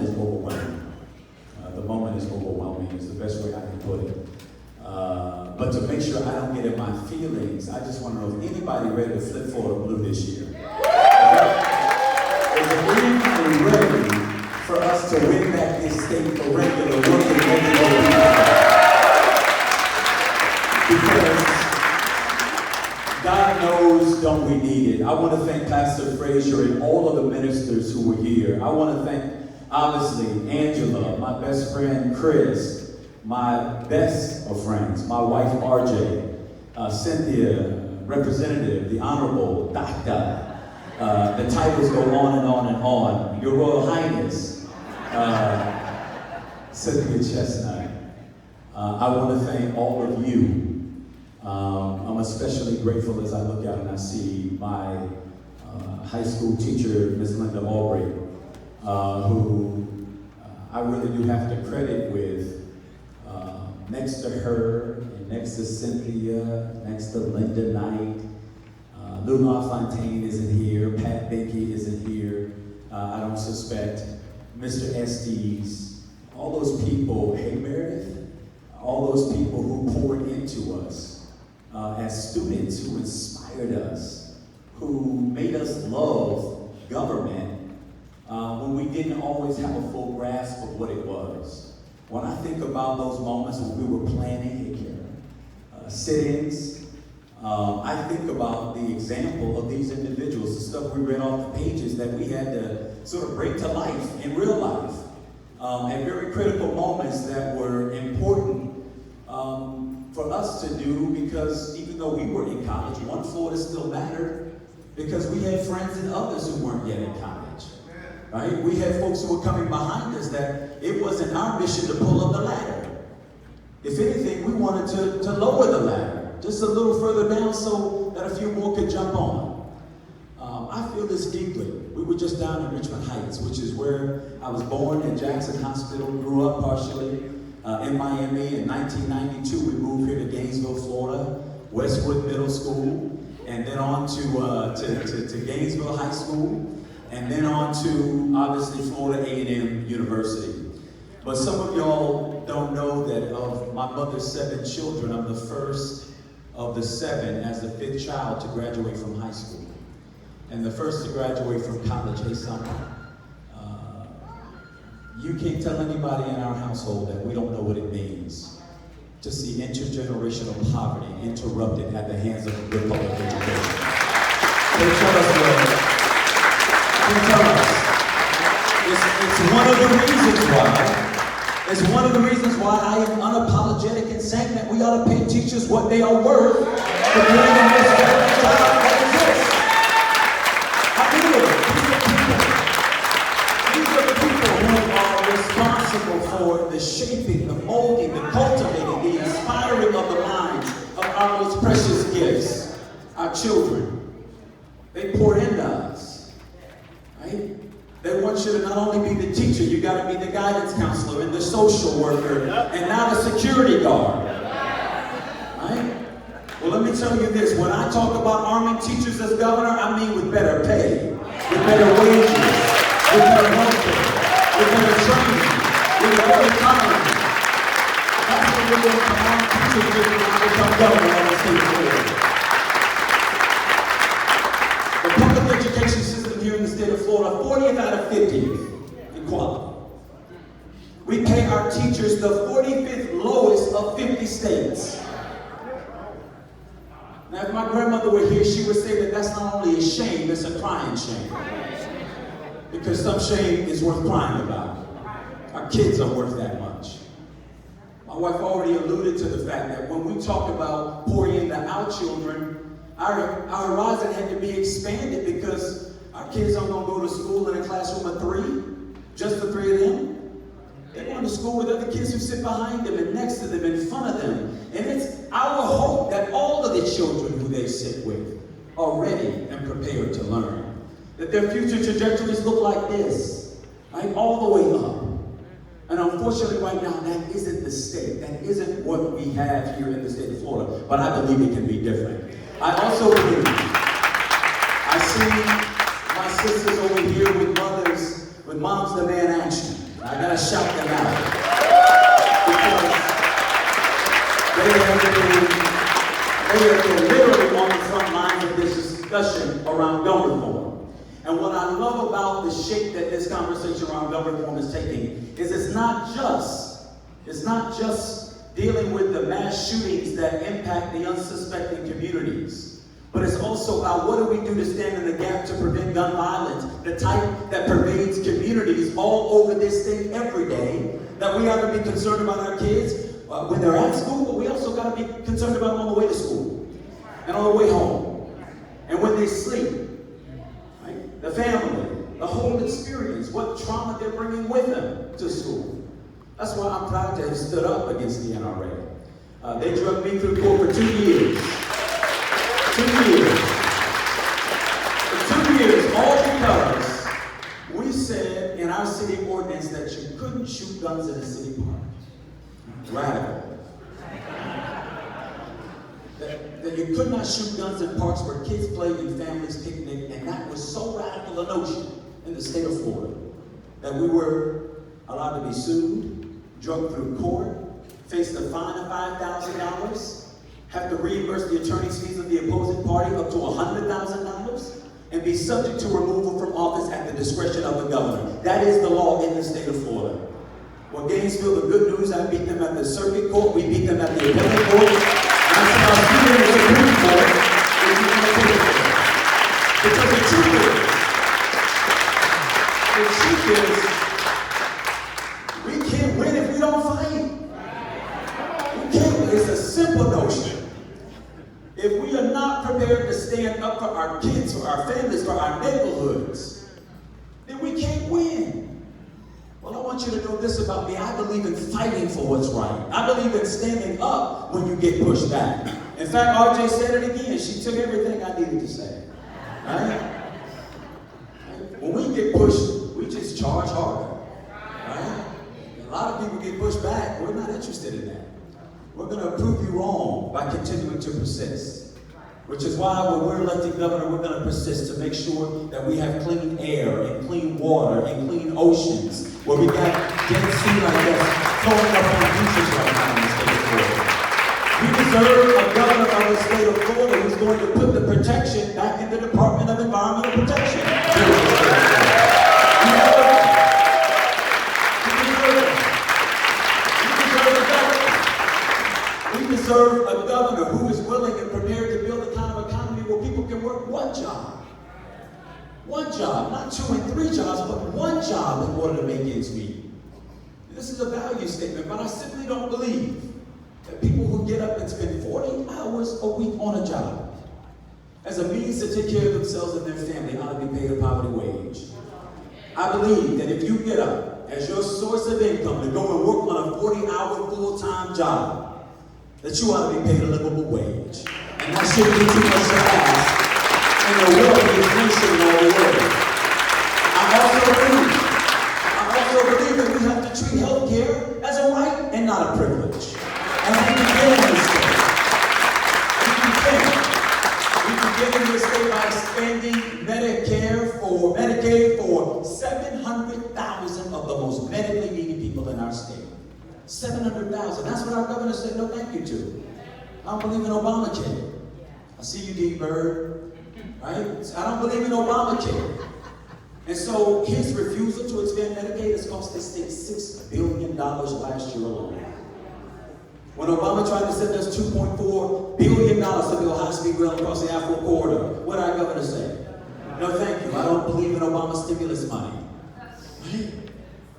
is overwhelming. The moment is overwhelming is the best way I can put it. But to make sure I don't get in my feelings, I just want to know if anybody ready to flip Florida blue this year? Is anybody ready for us to win back this state for regular working people? Because God knows, don't we need it? I want to thank Pastor Frazier and all of the ministers who were here. I want to thank, obviously, Angela, my best friend Chris, my best of friends, my wife RJ, Cynthia, Representative, the Honorable Doctor. The titles go on and on and on. Your Royal Highness, Cynthia Chestnut. I want to thank all of you. I'm especially grateful as I look out and I see my high school teacher, Ms. Linda Albright, who I really do have to credit with. Next to her, and next to Cynthia, next to Linda Knight, Luna Fontaine isn't here, Pat Binky isn't here, I don't suspect, Mr. Estes, all those people, hey Meredith, all those people who poured into us as students, who inspired us, who made us love government when we didn't always have a full grasp of what it was. When I think about those moments when we were planning sit-ins, I think about the example of these individuals, the stuff we read off the pages that we had to sort of bring to life in real life at very critical moments that were important for us to do, because even though we were in college, one Florida still mattered because we had friends and others who weren't yet in college. Right? We had folks who were coming behind us that it wasn't our mission to pull up the ladder. If anything, we wanted to lower the ladder just a little further down so that a few more could jump on. I feel this deeply. We were just down in Richmond Heights, which is where I was born, in Jackson Hospital, grew up partially in Miami. In 1992, we moved here to Gainesville, Florida, Westwood Middle School, and then on to Gainesville High School, and then on to, obviously, Florida A&M University. But some of y'all don't know that of my mother's 7 children, I'm the first of the 7 as the 5th child to graduate from high school. And the first to graduate from college, hey son, you can't tell anybody in our household that we don't know what it means to see intergenerational poverty interrupted at the hands of a good public education. They tell us what. It's one of the reasons why. It's one of the reasons why I am unapologetic in saying that we ought to pay teachers what they are worth for doing the most valuable job that exists. I mean it. These are the people who are responsible for the shaping, the molding, the cultivating, the inspiring of the minds of our most precious gifts, our children. They pour into us. Right? They want you to not only be the teacher, you got to be the guidance counselor and the social worker and now the security guard. Right? Well, let me tell you this. When I talk about arming teachers as governor, I mean with better pay, with better wages, with better health care, with better training, with better economy. That's what we're going to arm teachers with when I become governor of the state of Florida. The public education system here in the state of Florida, 40th out of 50th in quality. We pay our teachers the 45th lowest of 50 states. Now, if my grandmother were here, she would say that that's not only a shame, it's a crying shame. Because some shame is worth crying about. Our kids are worth that much. My wife already alluded to the fact that when we talk about pouring into our children, our horizon had to be expanded because our kids aren't going to go to school in a classroom of 3, just the 3 of them. They're going to school with other kids who sit behind them and next to them, in front of them. And it's our hope that all of the children who they sit with are ready and prepared to learn. That their future trajectories look like this, right? All the way up. And unfortunately right now, that isn't the state. That isn't what we have here in the state of Florida. But I believe it can be different. I also believe, I see my sisters over here with moms demand action. I gotta shout them out. Because they have been literally on the front lines of this discussion around gun reform. And what I love about the shape that this conversation around gun reform is taking is it's not just dealing with the mass shootings that impact the unsuspecting communities, but it's also about what do we do to stand in the gap to prevent gun violence, the type that pervades communities all over this state every day, that we ought to be concerned about our kids when they're at school, but we also got to be concerned about them on the way to school and on the way home and when they sleep, right? The family, the whole experience, what trauma they're bringing with them to school. That's why I'm proud to have stood up against the NRA. They drugged me through court for 2 years. 2 years. For 2 years, all because we said in our city ordinance that you couldn't shoot guns in a city park. Radical. That you could not shoot guns in parks where kids play and families picnic, and that was so radical a notion in the state of Florida that we were allowed to be sued, drugged through court, faced a fine of $5,000, have to reimburse the attorney's fees of the opposing party up to $100,000, and be subject to removal from office at the discretion of the governor. That is the law in the state of Florida. Well, Gainesville, the good news, I beat them at the circuit court, we beat them at the appellate court, and I said I'll beat them in the Supreme Court if you want to put it there. Because the truth is, we can't win if we don't fight. We can't. It's a simple notion. If we are not prepared to stand up for our kids, for our families, for our neighborhoods, then we can't win. Well, I want you to know this about me. I believe in fighting for what's right. I believe in standing up when you get pushed back. In fact, RJ said it again. She took everything I needed to say. Right? When we get pushed, we just charge harder. Right? A lot of people get pushed back. We're not interested in that. We're going to prove you wrong by continuing to persist. Which is why when we're elected governor, we're going to persist to make sure that we have clean air and clean water and clean oceans, where we got Dead Sea like that flowing up on beaches right now in the state of Florida. We deserve a governor of the state of Florida who's going to put the protection back in the Department of Environmental Protection. We deserve a governor who is willing and prepared to build a kind of economy where people can work one job. One job, not 2 and 3 jobs, but one job in order to make ends meet. This is a value statement, but I simply don't believe that people who get up and spend 40 hours a week on a job as a means to take care of themselves and their family ought to be paid a poverty wage. I believe that if you get up as your source of income to go and work on a 40-hour full-time job, that you ought to be paid a livable wage. And that shouldn't be too much to ask in the wealthiest nation in all the world. I also believe that we have to treat health care as a right and not a privilege. And we can get in this state. We can get in this state by expanding Medicaid for 700,000 of the most medically needy people in our state. 700,000. That's what our governor said no thank you to. I don't believe in Obamacare. I see you, D. Bird. Right? I don't believe in Obamacare. And so his refusal to expand Medicaid has cost this state $6 billion last year alone. When Obama tried to send us $2.4 billion to build high-speed rail across the Afro corridor, what did our governor say? No, thank you. I don't believe in Obama's stimulus money. Right?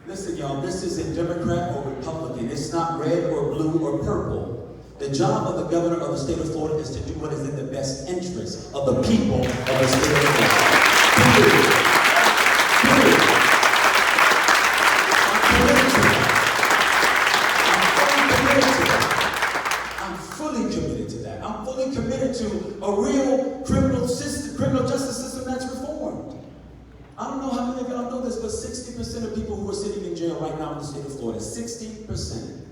Listen, y'all, this isn't Democrat or Republican. It's not red or blue or purple. The job of the governor of the state of Florida is to do what is in the best interest of the people of the state of Florida. I'm fully committed to that. I'm fully committed to a real criminal justice system that's reformed. I don't know how many of y'all know this, but 60% of people who are sitting in jail right now in the state of Florida, 60%,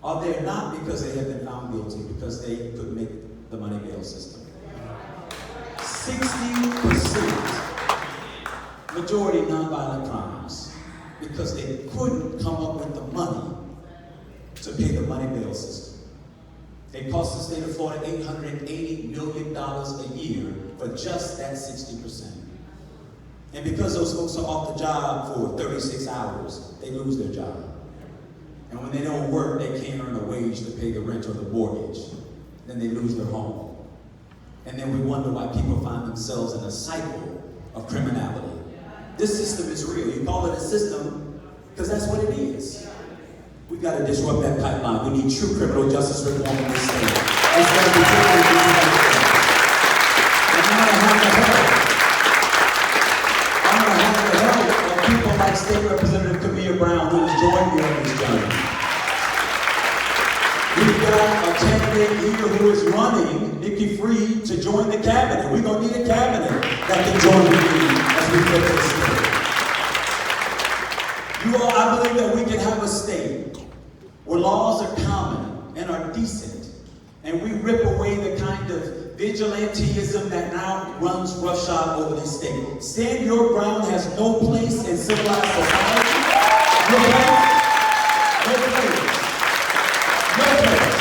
are there not because they have been found guilty, because they couldn't make the money bail system. 60%. Majority nonviolent crimes. because they couldn't come up with the money to pay the money bail system. It cost the state of Florida $880 million a year for just that 60%. And because those folks are off the job for 36 hours, they lose their job. And when they don't work, they can't earn a wage to pay the rent or the mortgage. Then they lose their home. And then we wonder why people find themselves in a cycle of criminality. This system is real. You call it a system because that's what it is. We've got to disrupt that pipeline. We need true criminal justice reform in this state. It's got to be different. And I'm going to have the help of people like State Representative Camille Brown, who has joined me on this journey. We've got a candidate here who is running, Nikki Freed, to join the cabinet. We're going to need a cabinet that can join with me as we get to the state. You all, I believe that we can have a state where laws are common and are decent, and we rip away the kind of vigilantism that now runs roughshod over this state. Stand your ground has no place in civilized society. No place. No place. No place.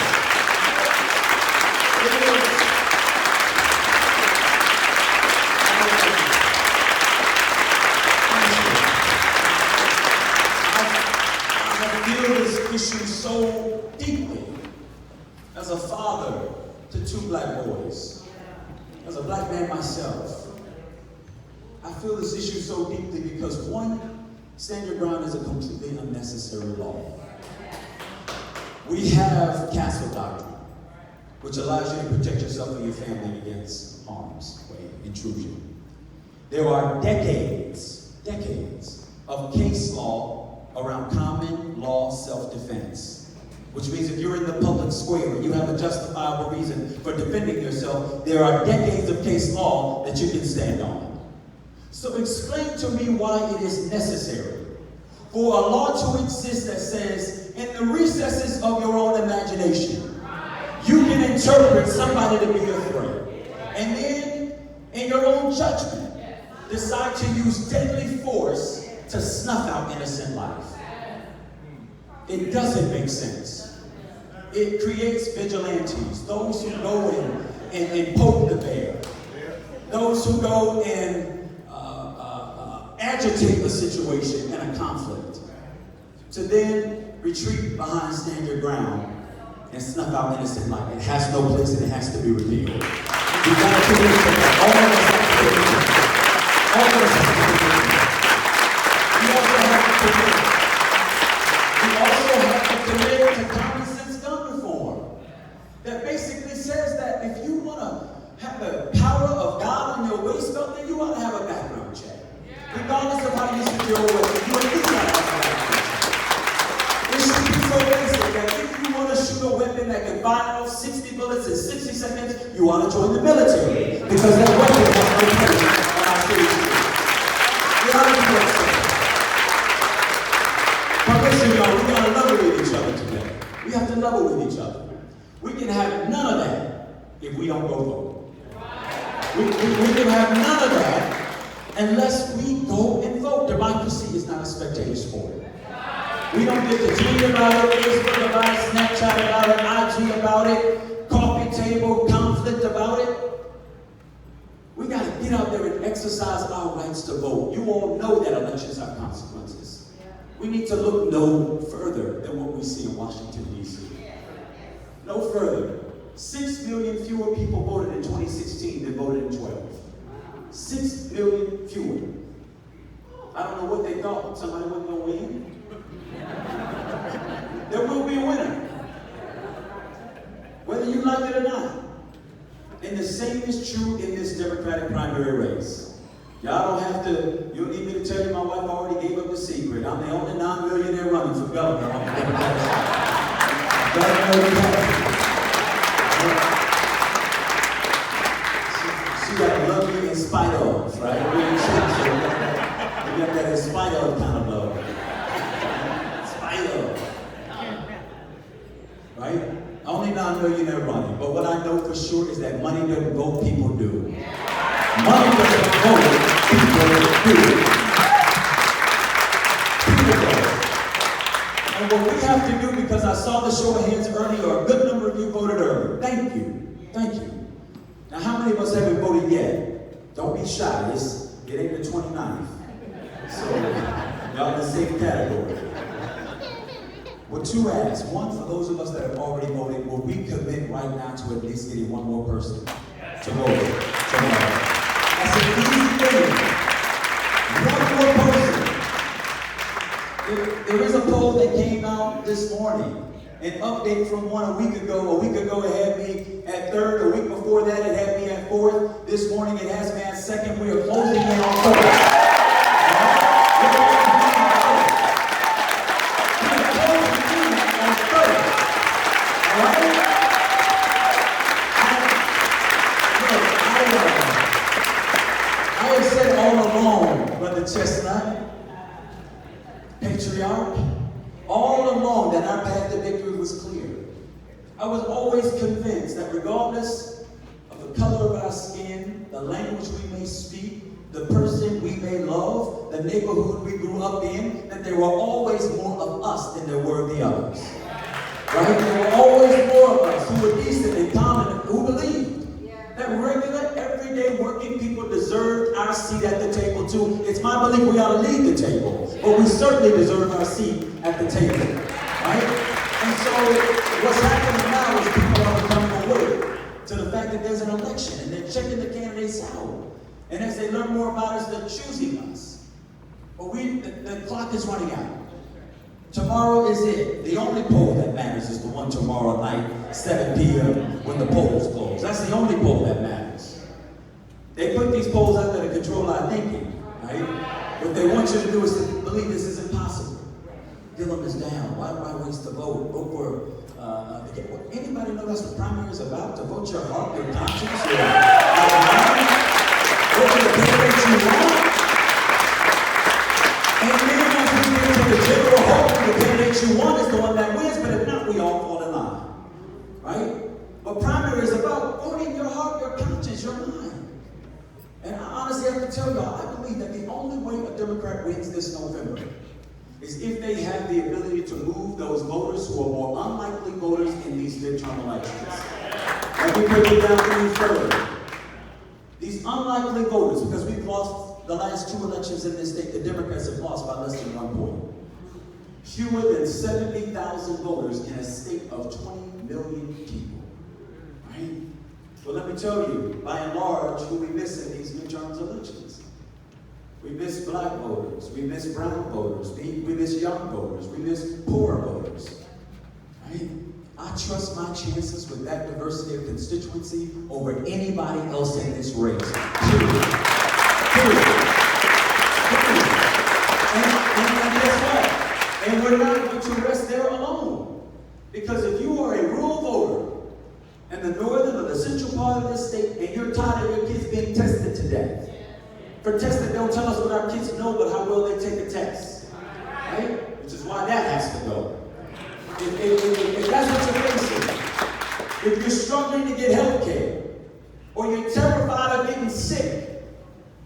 I feel this issue so deeply as a father to two black boys. As a black man myself, I feel this issue so deeply because one, stand your ground is a completely unnecessary law. We have castle doctrine, which allows you to protect yourself and your family against harm's way, intrusion. There are decades of case law around common law self-defense. Which means if you're in the public square and you have a justifiable reason for defending yourself, there are decades of case law that you can stand on. So explain to me why it is necessary for a law to exist that says, in the recesses of your own imagination, you can interpret somebody to be a threat. And then, in your own judgment, decide to use deadly force to snuff out innocent life. It doesn't make sense. It creates vigilantes, those who go and poke the bear, those who go and agitate a situation and a conflict, to then retreat behind stand your ground and snuff out innocent life. It has no place and it has to be repealed. We've got to commit to that. All of us have to commit to that. All of us have to commit to that. We also have to commit. We also have to commit to common sense gun reform that basically says that if you want to have the power of God on your waist belt, then you ought to have a background check. Regardless of how you secure a weapon, you at least have a background check. It should be so basic that if you want to shoot a weapon that can fire off 60 bullets in 60 seconds, you ought to join the military. Because that weapon has no place on our city streets. You ought to do that. But listen, y'all, we got to level with each other today. We have to level with each other. We can have none of that if we don't go vote. We can have none of that unless we go and vote. Democracy is not a spectator sport. We don't get to tweet about it, Facebook about it, Snapchat about it, IG about it, coffee table conflict about it. We got to get out there and exercise our rights to vote. You all know that elections have consequences. We need to look no further than what we see in Washington, D.C. No further. 6 million fewer people voted in 2016 than voted in 12. 6 million fewer. I don't know what they thought. Somebody wasn't going to win. There will be a winner. Whether you like it or not. And the same is true in this Democratic primary race. Y'all don't have to, you don't need me to tell you my wife already gave up the secret. I'm the only non-millionaire running for governor on the Democratic side. She got love me in spite of, right? You got that in spite of kind of love. In spite of. Right? Only non-millionaire running. But what I know for sure is that money doesn't vote, people do. Money doesn't vote, people do. People And what we have to do, because I saw the show of hands earlier, a good number of you voted early. Thank you. Thank you. Now, how many of us haven't voted yet? Don't be shy. It ain't the 29th. So, y'all in the same category. Well, two asks. One, for those of us that have already voted, will we commit right now to at least getting one more person to vote tomorrow? That's an easy thing. One more person. There is a poll that came out this morning. An update from one a week ago. A week ago it had me at third. A week before that it had me at fourth. This morning it has me at second. We are closing in on fourth. Chestnut, patriarch, all along that our path to victory was clear. I was always convinced that regardless of the color of our skin, the language we may speak, the person we may love, the neighborhood we grew up in, that there were always more of us than there were of the others. Right? There were always more of us who were decent and common, who believed that regular, everyday working people deserved our seat at the table too. It's my belief we ought to lead the table, but we certainly deserve our seat at the table, right? And so what's happening now is people are becoming aware to the fact that there's an election and they're checking the candidates out. And as they learn more about us, they're choosing us. But the clock is running out. Tomorrow is it. The only poll that matters is the one tomorrow night, 7 p.m. when the polls close. That's the only poll that matters. They put these polls out there to control our thinking, right? What they want you to do is to believe this is impossible. Gillum is down. Why waste the vote? Vote for, anybody know that's what primary is about? To vote your heart, your conscience, your mind? Vote for the candidate you want? And then as we get to the general hope, the candidate you want is the one that wins, but if not, we all fall in line, right? But primary is about voting your heart, your conscience, your mind. And I honestly have to tell y'all, I believe that the only way a Democrat wins this November is if they have the ability to move those voters who are more unlikely voters in these midterm elections. Let me break it down for you further. These unlikely voters, because we've lost the last 2 elections in this state, the Democrats have lost by less than 1 point. Fewer than 70,000 voters in a state of 20 million people, right? Well, let me tell you, by and large, who we miss in these midterm elections. We miss black voters, we miss brown voters, we miss young voters, we miss poor voters, right? I trust my chances with that diversity of constituency over anybody else in this race. Period. And guess what? And we're not going to rest there alone. Because if you are a rural voter in the northern or the central part of this state and you're tired of your kids being tested to death, for tests that don't tell us what our kids know but how well they take a test, right? Which is why that has to go. If that's what you're facing, if you're struggling to get health care, or you're terrified of getting sick,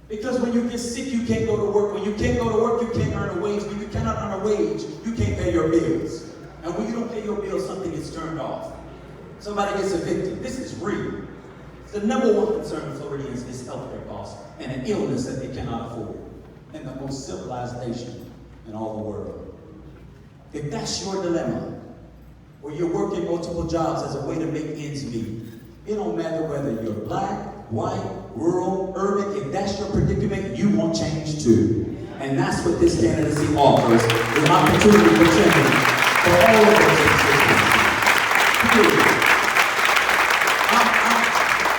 because when you get sick, you can't go to work. When you can't go to work, you can't earn a wage. When you cannot earn a wage, you can't pay your bills. And when you don't pay your bills, something gets turned off. Somebody gets evicted. This is real. The number one concern of Floridians is healthcare costs and an illness that they cannot afford in the most civilized nation in all the world. If that's your dilemma, where you're working multiple jobs as a way to make ends meet, it don't matter whether you're black, white, rural, urban, if that's your predicament, you want change too. And that's what this candidacy offers, an opportunity for change for all of those constituencies.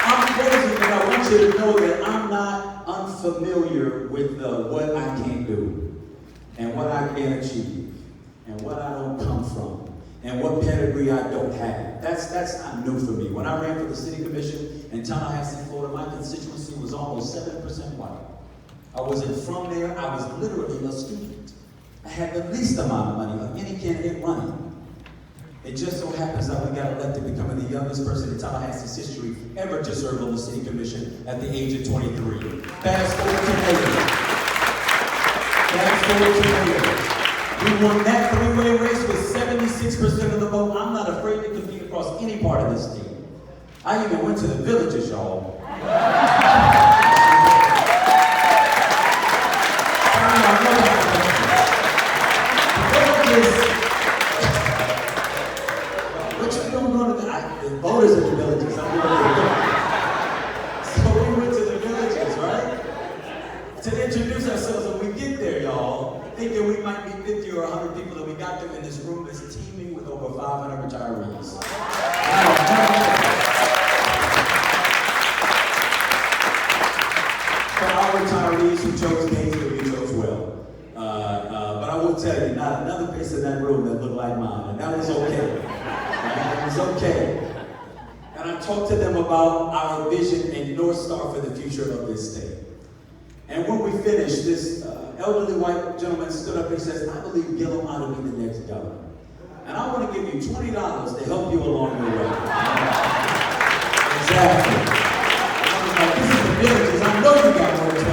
I'm crazy, but I want you to know that I'm not unfamiliar with what I can do, and what I can achieve, and what I don't come from, and what pedigree I don't have. That's not new for me. When I ran for the city commission in Tallahassee, Florida, my constituency was almost 7% white. I wasn't from there. I was literally a student. I had the least amount of money of any candidate running. It just so happens that we got elected, becoming the youngest person in Tallahassee's history ever to serve on the city commission at the age of 23. Fast forward to later. We won that three-way race with 76% of the vote. I'm not afraid to compete across any part of this state. I even went to the villages, y'all. What you doing going to the voters in the villages? So we went to the villages, right? To introduce ourselves, and we get there, y'all, thinking we might be 50 or 100 people, and we got them in this room that's teeming with over 500 retirees. For our retirees who chose Gainesville, we chose well. But I will tell you, not another face in that room that looked like mine, and that was okay. Right? It was okay. And I talked to them about our vision and North Star for the future of this state. And when we finished, this elderly white gentleman stood up and says, I believe Gillum ought to be the next governor. And I want to give you $20 to help you along your way. Exactly. I was like, this is the villages. I know you got more than $20.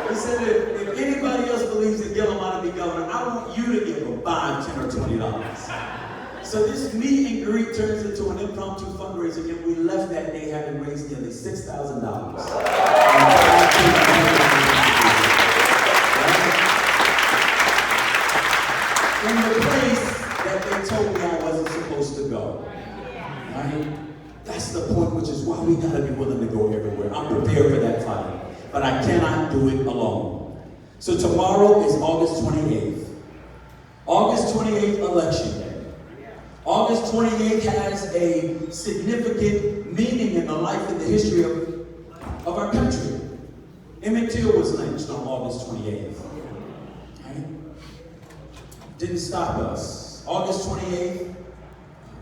He said, if anybody else believes that Gillum ought to be governor, I want you to give him $5, $10, or $20. So this meet and greet turns into an impromptu fundraiser, and we left that day having raised nearly $6,000. In the place that they told me I wasn't supposed to go. Right? That's the point, which is why we gotta be willing to go everywhere. I'm prepared for that fight, but I cannot do it alone. So tomorrow is August 28th. August 28th, election day. August 28th has a significant meaning in the life and the history of our country. Emmett Till was lynched on August 28th. Right? Didn't stop us. August 28th,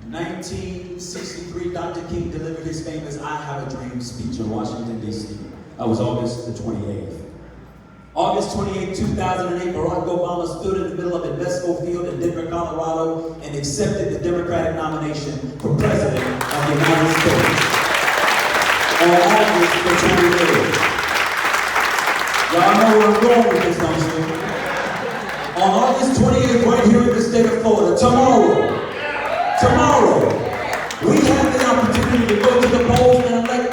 1963, Dr. King delivered his famous I Have a Dream speech in Washington, D.C. That was August the 28th. August 28, 2008, Barack Obama stood in the middle of Invesco Field in Denver, Colorado, and accepted the Democratic nomination for President of the United States. On August the 28th. Y'all know where I'm going with this, don't you? On August 28th, right here in the state of Florida, tomorrow, we have the opportunity to go to the polls and elect